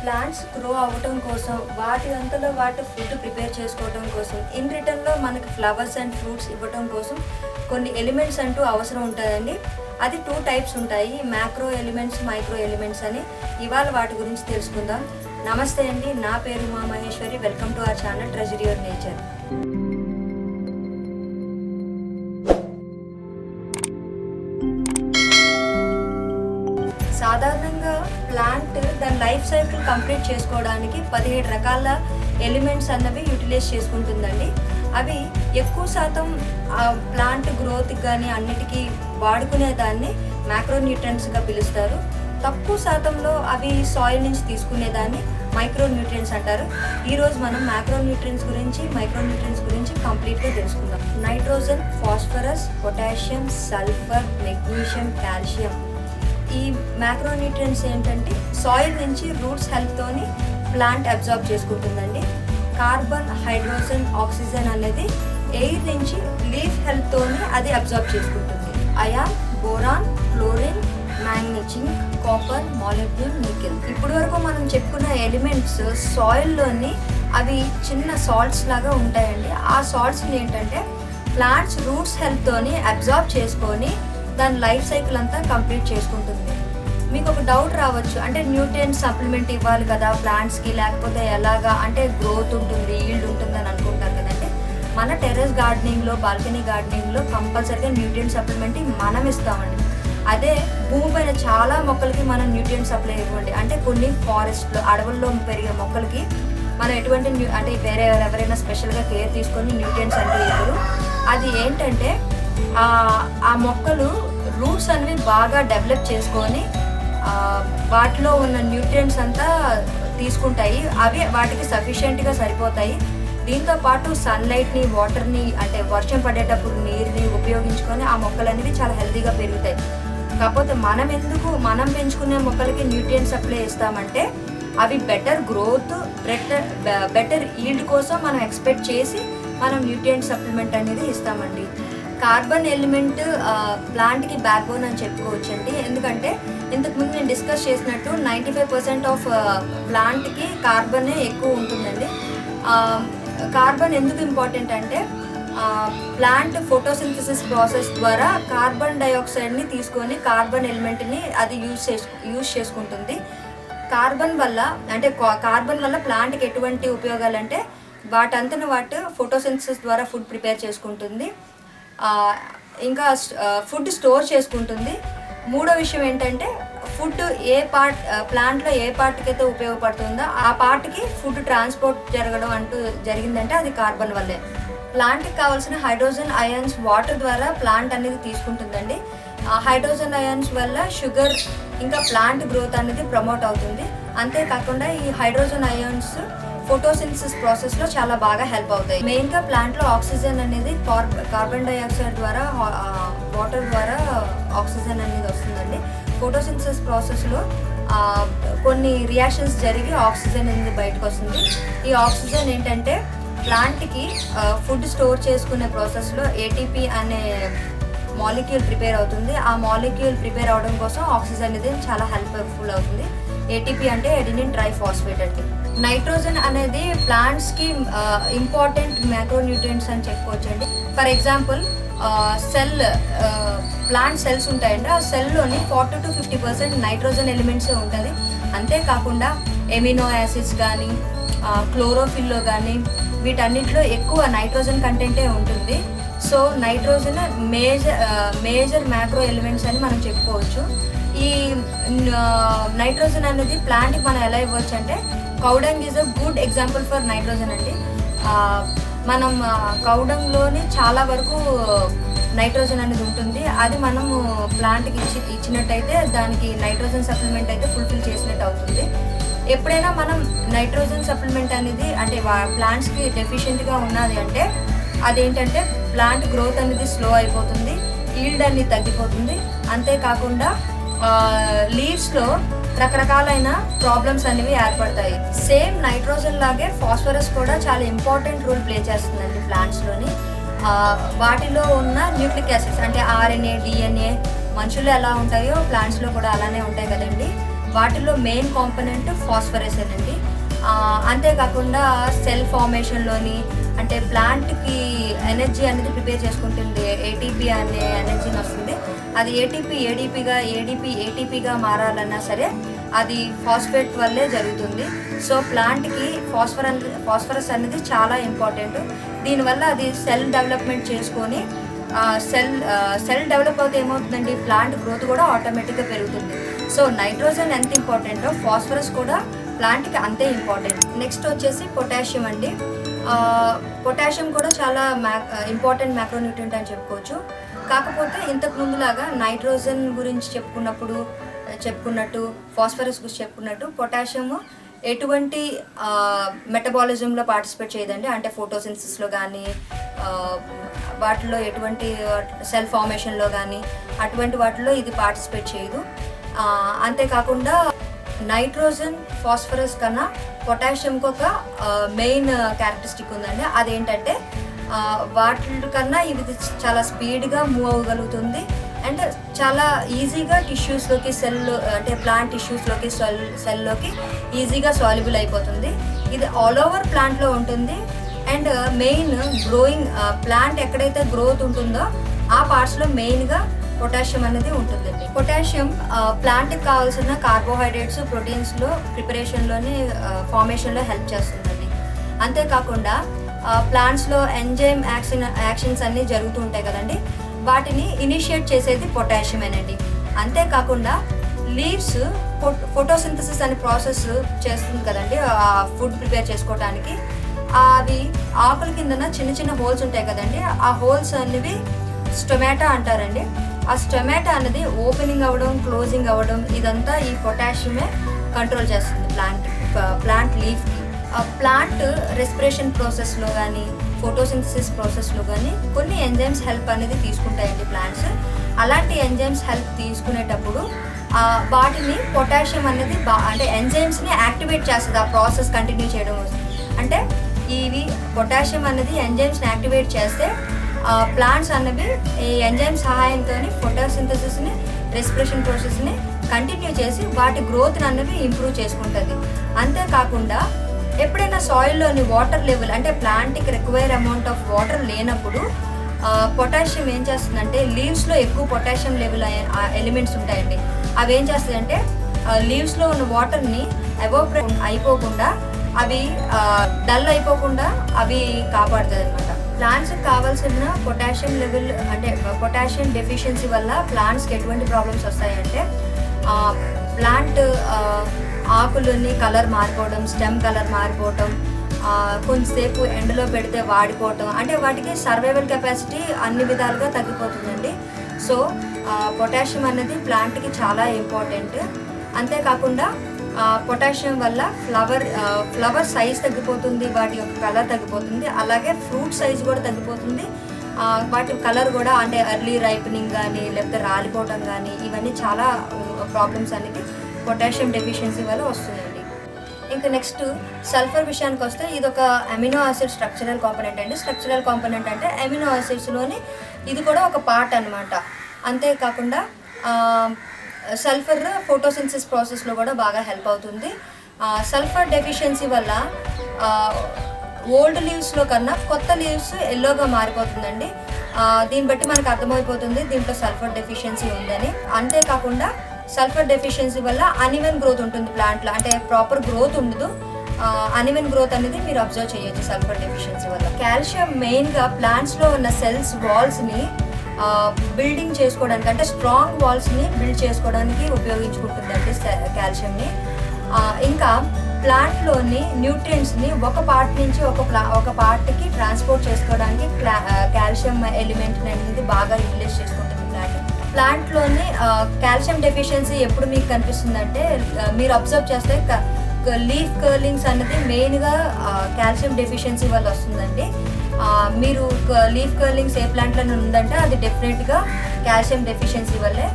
Plants grow అవ్వటం కోసం వాటి అంతలో వాటి ఫుడ్ ప్రిపేర్ చేసుకోవడం కోసం ఇన్ రిటర్న్లో మనకి ఫ్లవర్స్ అండ్ ఫ్రూట్స్ ఇవ్వటం కోసం కొన్ని ఎలిమెంట్స్ అంటూ అవసరం ఉంటాయండి. అది 2 టైప్స్ ఉంటాయి, మ్యాక్రో ఎలిమెంట్స్, మైక్రో ఎలిమెంట్స్ అని. ఇవాళ వాటి గురించి తెలుసుకుందాం. నమస్తే అండి, నా పేరు Uma Maheshwari. Welcome to our channel treasury of nature. సాధారణంగా ప్లాంట్ దాని లైఫ్ సైకిల్ కంప్లీట్ చేసుకోవడానికి 17 రకాల ఎలిమెంట్స్ అన్నవి యూటిలైజ్ చేసుకుంటుందండి. అవి ఎక్కువ శాతం ప్లాంట్ గ్రోత్కి కానీ అన్నిటికీ వాడుకునే దాన్ని మ్యాక్రోన్యూట్రియంట్స్గా పిలుస్తారు. తక్కువ శాతంలో అవి సాయిల్ నుంచి తీసుకునేదాన్ని మైక్రోన్యూట్రియంట్స్ అంటారు. ఈరోజు మనం మైక్రోన్యూట్రియంట్స్ గురించి కంప్లీట్గా తెలుసుకుందాం. Nitrogen, phosphorus, potassium, sulphur, magnesium, calcium. ఈ మ్యాక్రోన్యూట్రియంట్స్ ఏంటంటే సాయిల్ నుంచి రూట్స్ హెల్ప్తోని ప్లాంట్ అబ్జార్బ్ చేసుకుంటుందండి. కార్బన్, హైడ్రోజన్, ఆక్సిజన్ అనేది ఎయిర్ నుంచి లీఫ్ హెల్ప్తోని అది అబ్జార్బ్ చేసుకుంటుంది. Iron, boron, chlorine, manganese, copper, molybdenum, nickel. ఇప్పటి వరకు మనం చెప్పుకున్న ఎలిమెంట్స్ సాయిల్లోని అవి చిన్న సాల్ట్స్ లాగా ఉంటాయండి. ఆ సాల్ట్స్ని ఏంటంటే ప్లాంట్స్ రూట్స్ హెల్ప్తోని అబ్జార్బ్ చేసుకొని దాని లైఫ్ సైకిల్ అంతా కంప్లీట్ చేసుకుంటుంది. మీకు ఒక డౌట్ రావచ్చు, అంటే న్యూట్రియంట్ సప్లిమెంట్ ఇవ్వాలి కదా ప్లాంట్స్కి, లేకపోతే ఎలాగా, అంటే గ్రోత్ ఉంటుంది, ఈల్డ్ ఉంటుంది అని అనుకుంటారు కదండి. మన టెర్రస్ గార్డెనింగ్లో, బాల్కనీ గార్డెనింగ్లో కంపల్సరీగా న్యూట్రియంట్ సప్లిమెంట్ మనం ఇస్తామండి. అదే భూమి పైన చాలా మొక్కలకి మనం న్యూట్రియంట్ సప్లై ఇవ్వండి. అంటే కొన్ని ఫారెస్ట్లో, అడవుల్లో పెరిగే మొక్కలకి మనం ఎటువంటి అంటే వేరే ఎవరైనా స్పెషల్గా కేర్ తీసుకొని న్యూట్రియంట్స్ అంటే ఇవ్వరు. అది ఏంటంటే ఆ మొక్కలు రూట్స్ అనేవి బాగా డెవలప్ చేసుకొని వాటిలో ఉన్న న్యూట్రియంట్స్ అంతా తీసుకుంటాయి. అవి వాటికి సఫిషియెంట్గా సరిపోతాయి. దీంతోపాటు సన్లైట్ని, వాటర్ని, అంటే వర్షం పడేటప్పుడు నీరుని ఉపయోగించుకొని ఆ మొక్కలు అనేవి చాలా హెల్తీగా పెరుగుతాయి. కాకపోతే మనం పెంచుకునే మొక్కలకి న్యూట్రియంట్ సప్లై ఇస్తామంటే అవి బెటర్ గ్రోత్, బెటర్ ఈల్డ్ కోసం మనం ఎక్స్పెక్ట్ చేసి మనం న్యూట్రియంట్ సప్లిమెంట్ అనేది ఇస్తామండి. కార్బన్ ఎలిమెంట్ ప్లాంట్కి బ్యాక్ బోన్ అని చెప్పుకోవచ్చండి. ఎందుకంటే ఇంతకుముందు నేను డిస్కస్ చేసినట్టు 95% ఆఫ్ ప్లాంట్కి కార్బనే ఎక్కువ ఉంటుందండి. కార్బన్ ఎందుకు ఇంపార్టెంట్ అంటే ప్లాంట్ ఫోటోసింథసిస్ ప్రాసెస్ ద్వారా కార్బన్ డైఆక్సైడ్ని తీసుకొని కార్బన్ ఎలిమెంట్ని అది యూజ్ చేసుకుంటుంది. కార్బన్ వల్ల ప్లాంట్కి ఎటువంటి ఉపయోగాలు అంటే వాటంతన వాటి ఫోటోసింథసిస్ ద్వారా ఫుడ్ ప్రిపేర్ చేసుకుంటుంది, ఇంకా ఫుడ్ స్టోర్ చేసుకుంటుంది. మూడో విషయం ఏంటంటే ఫుడ్ ప్లాంట్లో ఏ పార్ట్కి అయితే ఉపయోగపడుతుందో ఆ పార్ట్కి ఫుడ్ ట్రాన్స్పోర్ట్ జరగడం అంటూ జరిగిందంటే అది కార్బన్ వల్లే. ప్లాంట్కి కావాల్సిన హైడ్రోజన్ అయాన్స్ వాటర్ ద్వారా ప్లాంట్ అనేది తీసుకుంటుందండి. హైడ్రోజన్ అయాన్స్ వల్ల షుగర్ ఇంకా ప్లాంట్ గ్రోత్ అనేది ప్రమోట్ అవుతుంది. అంతేకాకుండా ఈ హైడ్రోజన్ అయాన్స్ ఫోటోసింథసిస్ ప్రాసెస్లో చాలా బాగా హెల్ప్ అవుతాయి. మెయిన్గా ప్లాంట్లో ఆక్సిజన్ అనేది కార్బన్ డైఆక్సైడ్ ద్వారా, వాటర్ ద్వారా ఆక్సిజన్ అనేది వస్తుందండి. ఫోటోసింథసిస్ ప్రాసెస్లో కొన్ని రియాక్షన్స్ జరిగి ఆక్సిజన్ అనేది బయటకు వస్తుంది. ఈ ఆక్సిజన్ ఏంటంటే ప్లాంట్కి ఫుడ్ స్టోర్ చేసుకునే ప్రాసెస్లో ఏటీపీ అనే మాలిక్యూల్ ప్రిపేర్ అవుతుంది. ఆ మాలిక్యూల్ ప్రిపేర్ అవడం కోసం ఆక్సిజన్ అనేది చాలా హెల్ప్ఫుల్ అవుతుంది. ఏటీపీ అంటే ఎడినిన్ ట్రైఫాస్ఫేట్ అండి. నైట్రోజన్ అనేది ప్లాంట్స్కి ఇంపార్టెంట్ మ్యాక్రోన్యూట్రియంట్స్ అని చెప్పుకోవచ్చండి. ఫర్ ఎగ్జాంపుల్ ప్లాంట్ సెల్స్ ఉంటాయండి. ఆ సెల్లోని 40 to 50% నైట్రోజన్ ఎలిమెంట్స్ ఉంటుంది. అంతేకాకుండా ఎమినో యాసిడ్స్ కానీ, క్లోరోఫిల్లో కానీ వీటన్నిటిలో ఎక్కువ నైట్రోజన్ కంటెంటే ఉంటుంది. So nitrogen major macro elements అని మనం చెప్పుకోవచ్చు. ఈ నైట్రోజన్ అనేది ప్లాంట్కి మనం ఎలా ఇవ్వచ్చు అంటే cow dung is a good example for nitrogen అండి. మనం కౌడంగ్లోని చాలా వరకు నైట్రోజన్ అనేది ఉంటుంది. అది మనము ప్లాంట్కి ఇచ్చినట్టయితే దానికి నైట్రోజన్ సప్లిమెంట్ అయితే ఫుల్ఫిల్ చేసినట్టు అవుతుంది. ఎప్పుడైనా మనం నైట్రోజన్ సప్లిమెంట్ అనేది అంటే ప్లాంట్స్కి డెఫిషియెంట్గా ఉన్నది అంటే అదేంటంటే ప్లాంట్ గ్రోత్ అనేది స్లో అయిపోతుంది, ఈల్డ్ అనేది తగ్గిపోతుంది. అంతేకాకుండా లీవ్స్లో రకరకాలైన ప్రాబ్లమ్స్ అనేవి ఏర్పడతాయి. సేమ్ నైట్రోజన్ లాగే ఫాస్ఫరస్ కూడా చాలా ఇంపార్టెంట్ రోల్ ప్లే చేస్తుందండి ప్లాంట్స్లోని. వాటిలో ఉన్న న్యూక్లిక్ యాసిడ్స్ అంటే ఆర్ఎన్ఏ, డిఎన్ఏ మనుషుల్లో ఎలా ఉంటాయో ప్లాంట్స్లో కూడా అలానే ఉంటాయి కదండి. వాటిలో మెయిన్ కాంపోనెంట్ ఫాస్ఫరస్ అండి. అంతేకాకుండా సెల్ ఫార్మేషన్లోని అంటే ప్లాంట్కి ఎనర్జీ అనేది ప్రిపేర్ చేసుకుంటుంది, ఏటీపీ అనే ఎనర్జీని వస్తుంది. అది ఏటీపీగా మారాలన్నా సరే అది ఫాస్ఫేట్ వల్లే జరుగుతుంది. సో ప్లాంట్కి ఫాస్ఫరస్ అనేది చాలా ఇంపార్టెంట్. దీనివల్ల అది సెల్ డెవలప్మెంట్ చేసుకొని సెల్ డెవలప్ అవుతే ఏమవుతుందండి, ప్లాంట్ గ్రోత్ కూడా ఆటోమేటిక్గా పెరుగుతుంది. సో నైట్రోజన్ ఎంత ఇంపార్టెంటో ఫాస్ఫరస్ కూడా ప్లాంట్కి అంతే ఇంపార్టెంట్. నెక్స్ట్ వచ్చేసి పొటాషియం అండి. పొటాషియం కూడా చాలా ఇంపార్టెంట్ మ్యాక్రోన్యూట్రియంట్ అని చెప్పుకోవచ్చు. కాకపోతే ఇంతకు ముందులాగా నైట్రోజన్ గురించి చెప్పుకున్నట్టు ఫాస్ఫరస్ గురించి చెప్పుకున్నట్టు పొటాషియం ఎటువంటి మెటబాలిజంలో పార్టిసిపేట్ చేయదండి. అంటే ఫోటోసింథసిస్లో కానీ వాటిలో ఎటువంటి సెల్ ఫార్మేషన్లో కానీ అటువంటి వాటిలో ఇది పార్టిసిపేట్ చేయదు. అంతేకాకుండా నైట్రోజన్ ఫాస్ఫరస్ కన్నా పొటాషియంకి ఒక మెయిన్ క్యారెక్టరిస్టిక్ ఉందండి. అదేంటంటే వాటి కన్నా ఇది చాలా స్పీడ్గా మూవ్ అవ్వగలుగుతుంది అండ్ చాలా ఈజీగా టిష్యూస్లోకి అంటే ప్లాంట్ టిష్యూస్లోకి సెల్లోకి ఈజీగా సాల్యుబుల్ అయిపోతుంది. ఇది ఆల్ ఓవర్ ప్లాంట్లో ఉంటుంది అండ్ మెయిన్ గ్రోయింగ్ ప్లాంట్ ఎక్కడైతే గ్రోత్ ఉంటుందో ఆ పార్ట్స్లో మెయిన్గా పొటాషియం అనేది ఉంటుందండి. పొటాషియం ప్లాంట్కి కావాల్సిన కార్బోహైడ్రేట్స్ ప్రోటీన్స్లో ప్రిపరేషన్లోని ఫార్మేషన్లో హెల్ప్ చేస్తుందండి. అంతేకాకుండా ప్లాంట్స్లో ఎంజైమ్ యాక్షన్స్ అన్నీ జరుగుతూ ఉంటాయి కదండి, వాటిని ఇనిషియేట్ చేసేది పొటాషియమేనండి. అంతేకాకుండా లీవ్స్ ఫోటోసింథసిస్ అనే ప్రాసెస్ చేస్తుంది కదండి ఫుడ్ ప్రిపేర్ చేసుకోవడానికి. అవి ఆకుల కిందన చిన్న చిన్న హోల్స్ ఉంటాయి కదండి, ఆ హోల్స్ అనేవి స్టొమాటా అంటారండి. ఆ స్టొమాటా అనేది ఓపెనింగ్ అవ్వడం క్లోజింగ్ అవ్వడం ఇదంతా ఈ పొటాషియమే కంట్రోల్ చేస్తుంది ప్లాంట్ లీఫ్కి. ప్లాంట్ రెస్పిరేషన్ ప్రాసెస్లో కానీ ఫోటోసింథసిస్ ప్రాసెస్లో కానీ కొన్ని ఎంజైమ్స్ హెల్ప్ అనేది తీసుకుంటాయండి ప్లాంట్స్. అలాంటి ఎంజైమ్స్ హెల్ప్ తీసుకునేటప్పుడు వాటిని పొటాషియం అనేది అంటే ఎంజైమ్స్ని యాక్టివేట్ చేస్తుంది ఆ ప్రాసెస్ కంటిన్యూ చేయడం కోసం. అంటే ఇవి పొటాషియం అనేది ఎంజైమ్స్ని యాక్టివేట్ చేస్తే ప్లాంట్స్ అనేవి ఈ ఎంజైమ్ సహాయంతో ఫోటోసింథసిస్ని రెస్పిరేషన్ ప్రాసెస్ని కంటిన్యూ చేసి వాటి గ్రోత్ని అనేవి ఇంప్రూవ్ చేసుకుంటుంది. అంతేకాకుండా ఎప్పుడైనా సాయిల్లోని వాటర్ లెవెల్ అంటే ప్లాంట్కి రిక్వైర్ అమౌంట్ ఆఫ్ వాటర్ లేనప్పుడు పొటాషియం ఏం చేస్తుందంటే లీవ్స్లో ఎక్కువ పొటాషియం లెవెల్ ఎలిమెంట్స్ ఉంటాయండి. అవి ఏం చేస్తాయంటే లీవ్స్లో ఉన్న వాటర్ని ఎవాపరేట్ అయిపోకుండా అవి డల్ అయిపోకుండా అవి కాపాడుతుంది అనమాట. ప్లాంట్స్కి కావాల్సిన పొటాషియం లెవెల్ అంటే పొటాషియం డెఫిషియన్సీ వల్ల ప్లాంట్స్కి ఎటువంటి ప్రాబ్లమ్స్ వస్తాయంటే ప్లాంట్ ఆకులని కలర్ మారిపోవడం, స్టెమ్ కలర్ మారిపోవటం, కొంచెంసేపు ఎండలో పెడితే వాడిపోవటం, అంటే వాటికి సర్వైవల్ కెపాసిటీ అన్ని విధాలుగా తగ్గిపోతుందండి. సో పొటాషియం అనేది ప్లాంట్కి చాలా ఇంపార్టెంట్. అంతేకాకుండా పొటాషియం వల్ల ఫ్లవర్ సైజ్ తగ్గిపోతుంది, వాటి యొక్క కలర్ తగ్గిపోతుంది, అలాగే ఫ్రూట్ సైజ్ కూడా తగ్గిపోతుంది. వాటి కలర్ కూడా అంటే ఎర్లీ రైపనింగ్ కానీ లేకపోతే రాలిపోవటం కానీ ఇవన్నీ చాలా ప్రాబ్లమ్స్ అనేది పొటాషియం డెఫిషియన్సీ వల్ల వస్తుందండి. ఇంకా నెక్స్ట్ సల్ఫర్ విషయానికి వస్తే ఇది ఒక అమినో యాసిడ్ స్ట్రక్చరల్ కాంపోనెంట్ అండి. స్ట్రక్చరల్ కాంపోనెంట్ అంటే అమినో యాసిడ్స్లోని ఇది కూడా ఒక పార్ట్ అనమాట. అంతేకాకుండా సల్ఫర్ ఫోటోసింథసిస్ ప్రాసెస్లో కూడా బాగా హెల్ప్ అవుతుంది. సల్ఫర్ డెఫిషియన్సీ వల్ల ఓల్డ్ లీవ్స్లో కన్నా కొత్త లీవ్స్ ఎల్లోగా మారిపోతుందండి. దీన్ని బట్టి మనకు అర్థమైపోతుంది దీంట్లో సల్ఫర్ డెఫిషియన్సీ ఉందని. అంతేకాకుండా సల్ఫర్ డెఫిషియన్సీ వల్ల అన్ఈవెన్ గ్రోత్ ఉంటుంది ప్లాంట్లో, అంటే ప్రాపర్ గ్రోత్ ఉండదు. అన్ఈవెన్ గ్రోత్ అనేది మీరు అబ్జర్వ్ చేయొచ్చు సల్ఫర్ డెఫిషియన్సీ వల్ల. కాల్షియం మెయిన్గా ప్లాంట్స్లో ఉన్న సెల్స్ వాల్స్ని బిల్డింగ్ చేసుకోవడానికి అంటే స్ట్రాంగ్ వాల్స్ని బిల్డ్ చేసుకోవడానికి ఉపయోగించుకుంటుందండి కాల్షియంని. ఇంకా ప్లాంట్లోని న్యూట్రియంట్స్ని ఒక పార్ట్ నుంచి ఒక పార్ట్కి ట్రాన్స్పోర్ట్ చేసుకోవడానికి కాల్షియం ఎలిమెంట్ అనేది బాగా యూటిలైజ్ చేసుకుంటుంది ప్లాంట్లోని. కాల్షియం డెఫిషియన్సీ ఎప్పుడు మీకు కనిపిస్తుందంటే మీరు అబ్జర్వ్ చేస్తే లీఫ్ కర్లింగ్స్ అనేది మెయిన్గా కాల్షియం డెఫిషియన్సీ వల్ల వస్తుందండి. మీరు లీఫ్ కర్లింగ్స్ ఏ ప్లాంట్లో ఉందంటే అది డెఫినెట్గా కాల్షియం డెఫిషియన్సీ వల్లే.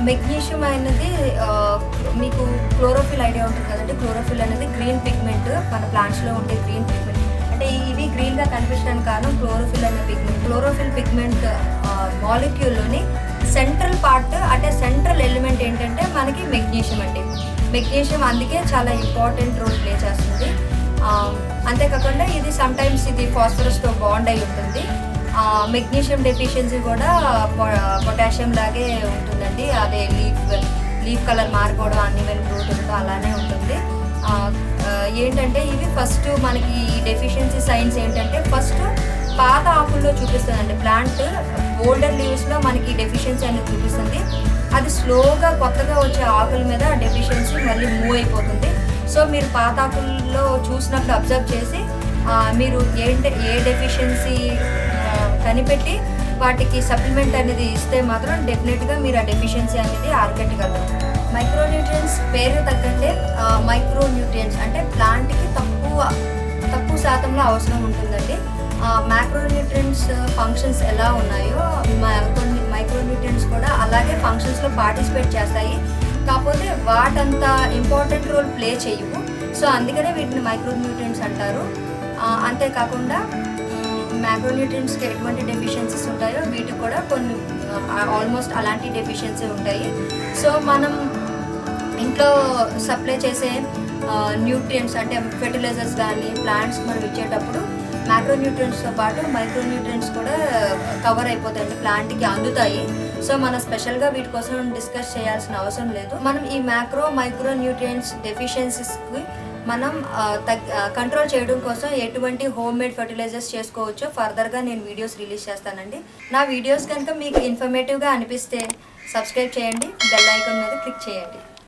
మెగ్నీషియం అనేది మీకు క్లోరోఫిల్ ఐడియా ఉంటుంది కదండి. క్లోరోఫిల్ అనేది గ్రీన్ పిగ్మెంట్, మన ప్లాంట్స్లో ఉండే గ్రీన్ పిగ్మెంట్. అంటే ఇవి గ్రీన్గా కనిపించడానికి కారణం క్లోరోఫిల్ అనే పిగ్మెంట్. క్లోరోఫిల్ పిగ్మెంట్ మాలిక్యూల్లోని సెంట్రల్ పార్ట్ అంటే సెంట్రల్ ఎలిమెంట్ ఏంటంటే మనకి మెగ్నీషియం అండి. మెగ్నీషియం అందుకే చాలా ఇంపార్టెంట్ రోల్ ప్లే చేస్తుంది. అంతేకాకుండా ఇది సమ్టైమ్స్ ఇది ఫాస్ఫరస్తో బాండ్ అయి ఉంటుంది. మెగ్నీషియం డెఫిషియన్సీ కూడా పొటాషియం లాగే ఉంటుందండి. అదే లీఫ్ కలర్ మారిపోవడం, అన్ఈవెన్ గ్రోత్ ఉండడం అలానే ఉంటుంది. ఏంటంటే ఇవి ఫస్ట్ మనకి డెఫిషియన్సీ సైన్స్ ఏంటంటే ఫస్ట్ పాత ఆకుల్లో చూపిస్తుందండి. ప్లాంట్ ఓల్డర్ లీవ్స్లో మనకి డెఫిషియన్సీ అనేది చూపిస్తుంది. అది స్లోగా కొత్తగా వచ్చే ఆకుల మీద డెఫిషియన్సీ మళ్ళీ మూవ్ అయిపోతుంది. సో మీరు పాత ఆకుల్లో చూసినప్పుడు అబ్జర్వ్ చేసి మీరు ఏ డెఫిషియన్సీ కనిపెట్టి వాటికి సప్లిమెంట్ అనేది ఇస్తే మాత్రం డెఫినెట్గా మీరు ఆ డెఫిషియన్సీ అనేది అరికట్టగలరు. మైక్రోన్యూట్రియంట్స్ పేరు తగ్గట్టే మైక్రోన్యూట్రియంట్స్ అంటే ప్లాంట్కి తక్కువ శాతంలో అవసరం ఉంటుందండి. మైక్రోన్యూట్రియంట్స్ ఫంక్షన్స్ ఎలా ఉన్నాయో కొన్ని మైక్రోన్యూట్రియంట్స్ కూడా అలాగే ఫంక్షన్స్లో పార్టిసిపేట్ చేస్తాయి. కాకపోతే వాటంత ఇంపార్టెంట్ రోల్ ప్లే చేయవు. సో అందుకనే వీటిని మైక్రోన్యూట్రియంట్స్ అంటారు. అంతేకాకుండా మైక్రోన్యూట్రియంట్స్కి ఎటువంటి డెఫిషియన్సీస్ ఉంటాయో వీటికి కూడా కొన్ని ఆల్మోస్ట్ అలాంటి డెఫిషియన్సీ ఉంటాయి. సో మనం ఇంట్లో సప్లై చేసే న్యూట్రియంట్స్ అంటే ఫెర్టిలైజర్స్ కానీ ప్లాంట్స్ మనం ఇచ్చేటప్పుడు మైక్రోన్యూట్రియంట్స్తో పాటు మైక్రోన్యూట్రియంట్స్ కూడా కవర్ అయిపోతాయండి, ప్లాంట్కి అందుతాయి. సో మనం స్పెషల్గా వీటి కోసం డిస్కస్ చేయాల్సిన అవసరం లేదు. మనం ఈ మైక్రోన్యూట్రియంట్స్ డెఫిషియన్సీస్కి మనం కంట్రోల్ చేయడం కోసం ఎటువంటి హోమ్ మేడ్ ఫర్టిలైజర్స్ చేసుకోవచ్చో ఫర్దర్గా నేను వీడియోస్ రిలీజ్ చేస్తానండి. నా వీడియోస్ కనుక మీకు ఇన్ఫర్మేటివ్గా అనిపిస్తే సబ్స్క్రైబ్ చేయండి, బెల్ ఐకాన్ మీద క్లిక్ చేయండి.